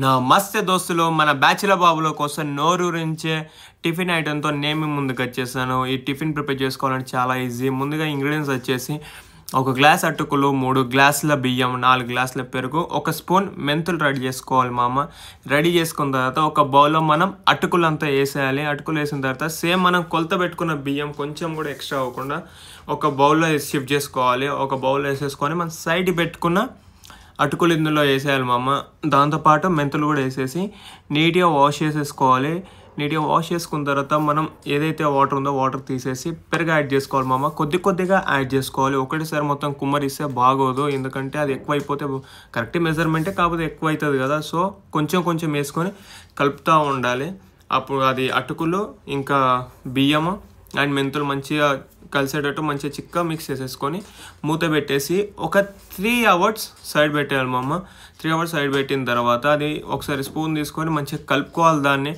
నా మస్త్ దోస్తులు మన బ్యాచిలర్ బాబుల కోసం నోరూరించే టిఫిన్ ఐటెంతో నేను మీ ముందుకు వచ్చేసాను. ఈ టిఫిన్ ప్రిపేర్ చేసుకోవాలంటే చాలా ఈజీ. ముందుగా ఇంగ్రీడియంట్స్ వచ్చేసి 1 గ్లాస్ అటుకులు, 3 గ్లాసుల బియ్యం, 4 గ్లాసుల పెరుగు, 1 స్పూన్ మెంతులు రెడీ చేసుకోవాలి మామ. రెడీ చేసుకున్న తర్వాత ఒక బౌల్లో మనం అటుకులు అంతా వేసేయాలి. అటుకులు వేసిన తర్వాత సేమ్ మనం కొలత పెట్టుకున్న బియ్యం కొంచెం కూడా ఎక్స్ట్రా అవ్వకుండా ఒక బౌల్లో షిఫ్ట్ చేసుకోవాలి. ఒక బౌల్లో వేసేసుకొని మనం సైడ్ పెట్టుకున్న అటుకులు ఇందులో వేసేయాలి మామ. దాంతోపాటు మెంతులు కూడా వేసేసి నీట్గా వాష్ చేసేసుకోవాలి. నీట్గా వాష్ చేసుకున్న తర్వాత మనం ఏదైతే వాటర్ ఉందో వాటర్ తీసేసి పెరుగు యాడ్ చేసుకోవాలి మామ. కొద్దిగా యాడ్ చేసుకోవాలి. ఒకటేసారి మొత్తం కుమ్మరిస్తే బాగోదు, ఎందుకంటే అది ఎక్కువ అయిపోతే కరెక్ట్ మెజర్మెంటే కాకపోతే ఎక్కువ అవుతుంది కదా. సో కొంచెం వేసుకొని కలుపుతూ ఉండాలి. అప్పుడు అది అటుకులు ఇంకా బియ్యము అండ్ మెంతులు మంచిగా కలిసేటట్టు మంచిగా చిక్క మిక్స్ చేసేసుకొని మూత పెట్టేసి ఒక 3 అవర్స్ సైడ్ పెట్టేయాలి మామ. 3 అవర్స్ సైడ్ పెట్టిన తర్వాత అది ఒకసారి స్పూన్ తీసుకొని మంచిగా కలుపుకోవాలి. దాన్ని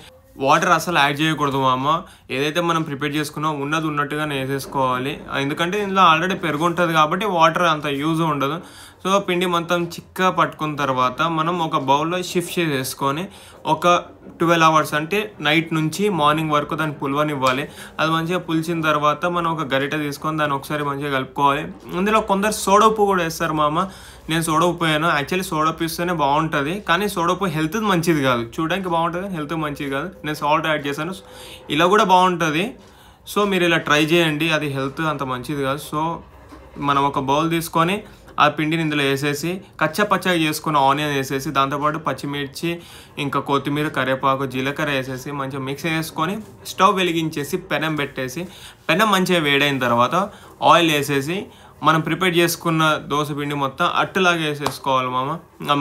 వాటర్ అసలు యాడ్ చేయకూడదు మామ. ఏదైతే మనం ప్రిపేర్ చేసుకున్నామో ఉన్నది ఉన్నట్టుగానే వేసేసుకోవాలి. ఎందుకంటే ఇందులో ఆల్రెడీ పెరుగు ఉంటుంది కాబట్టి వాటర్ అంత యూజ్ ఉండదు. సో పిండి మొత్తం చిక్కగా పట్టుకున్న తర్వాత మనం ఒక బౌల్లో షిఫ్ట్ చేసేసుకొని ఒక 12 అవర్స్ అంటే నైట్ నుంచి మార్నింగ్ వరకు దాన్ని పులవనివ్వాలి. అది మంచిగా పులిచిన తర్వాత మనం ఒక గరిటె తీసుకొని దాన్ని ఒకసారి మంచిగా కలుపుకోవాలి. ఇందులో కొందరు సోడా ఉప్పు కూడా వేస్తారు మామ. నేను సోడా ఉప్పు వేయను. యాక్చువల్లీ సోడా ఉప్పు ఇస్తేనే బాగుంటుంది, కానీ సోడా ఉప్పు హెల్త్ మంచిది కాదు. చూడడానికి బాగుంటుంది, హెల్త్ మంచిది కాదు. నేను సాల్ట్ యాడ్ చేశాను. ఇలా కూడా బాగుంటుంది. సో మీరు ఇలా ట్రై చేయండి, అది హెల్త్ అంత మంచిది కాదు. సో మనం ఒక బౌల్ తీసుకొని ఆ పిండిని ఇందులో వేసేసి కచ్చపచ్చగా చేసుకున్న ఆనియన్ వేసేసి దాంతోపాటు పచ్చిమిర్చి ఇంకా కొత్తిమీర, కరివేపాకు, జీలకర్ర వేసేసి మంచిగా మిక్స్ చేసుకొని స్టవ్ వెలిగించేసి పెనం పెట్టేసి పెనం మంచిగా వేడైన తర్వాత ఆయిల్ వేసేసి మనం ప్రిపేర్ చేసుకున్న దోశ పిండి మొత్తం అట్టులాగా వేసేసుకోవాలి మామ.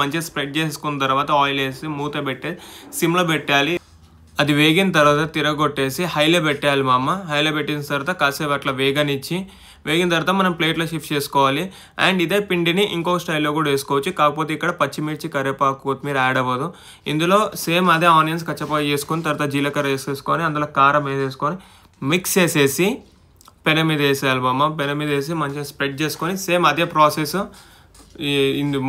మంచిగా స్ప్రెడ్ చేసుకున్న తర్వాత ఆయిల్ వేసి మూత పెట్టేసి సిమ్లో పెట్టాలి. అది వేగిన తర్వాత తిరగొట్టేసి హైలో పెట్టేయాలి మామ. హైలో పెట్టిన తర్వాత కాసేపు అట్లా వేగిన తర్వాత మనం ప్లేట్లో షిఫ్ట్ చేసుకోవాలి. అండ్ ఇదే పిండిని ఇంకో స్టైల్లో కూడా వేసుకోవచ్చు, కాకపోతే ఇక్కడ పచ్చిమిర్చి, కరివేపాకు, కొత్తిమీర యాడ్ అవ్వదు. ఇందులో సేమ్ అదే ఆనియన్స్ కచ్చపాకు చేసుకొని తర్వాత జీలకర్ర వేసేసుకొని అందులో కారం వేసేసుకొని మిక్స్ చేసేసి పెనం మీద వేసేయాలి మామ. పెనం మీద వేసి మంచిగా స్ప్రెడ్ చేసుకొని సేమ్ అదే ప్రాసెస్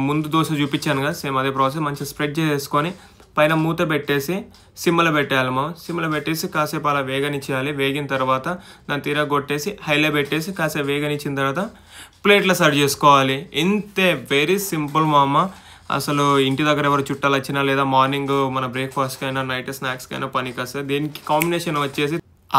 ముందు దోశ చూపించాను కదా, సేమ్ అదే ప్రాసెస్ మంచిగా స్ప్రెడ్ చేసేసుకొని పైన మూత పెట్టేసి సిమ్లో పెట్టేయాలి మామ. సిమ్లో పెట్టేసి కాసేపు అలా వేగనిచ్చేయాలి. వేగిన తర్వాత దాన్ని తిరగొట్టేసి హైలో పెట్టేసి కాసేపు వేగనిచ్చిన తర్వాత ప్లేట్లో సర్వ్ చేసుకోవాలి. ఇంతే, వెరీ సింపుల్ మామ. అసలు ఇంటి దగ్గర ఎవరు చుట్టాలు వచ్చినా లేదా మార్నింగ్ మన బ్రేక్ఫాస్ట్కి అయినా నైట్ స్నాక్స్కి అయినా పనికి వస్తుంది. దీనికి కాంబినేషన్ వచ్చేసి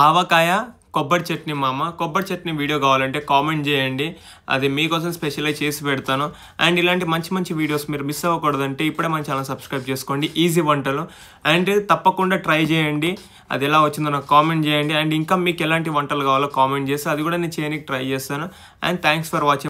ఆవకాయ, కొబ్బరి చట్నీ మామ. కొబ్బరి చట్నీ వీడియో కావాలంటే కామెంట్ చేయండి, అది మీకోసం స్పెషల్గా చేసి పెడతాను. అండ్ ఇలాంటి మంచి వీడియోస్ మీరు మిస్ అవ్వకూడదంటే ఇప్పుడే మన ఛానల్ సబ్స్క్రైబ్ చేసుకోండి. ఈజీ వంటలు అండ్ తప్పకుండా ట్రై చేయండి. అది ఎలా వచ్చిందో నాకు కామెంట్ చేయండి. అండ్ ఇంకా మీకు ఎలాంటి వంటలు కావాలో కామెంట్ చేస్తే అది కూడా నేను చేయడానికి ట్రై చేస్తాను. And thanks for watching.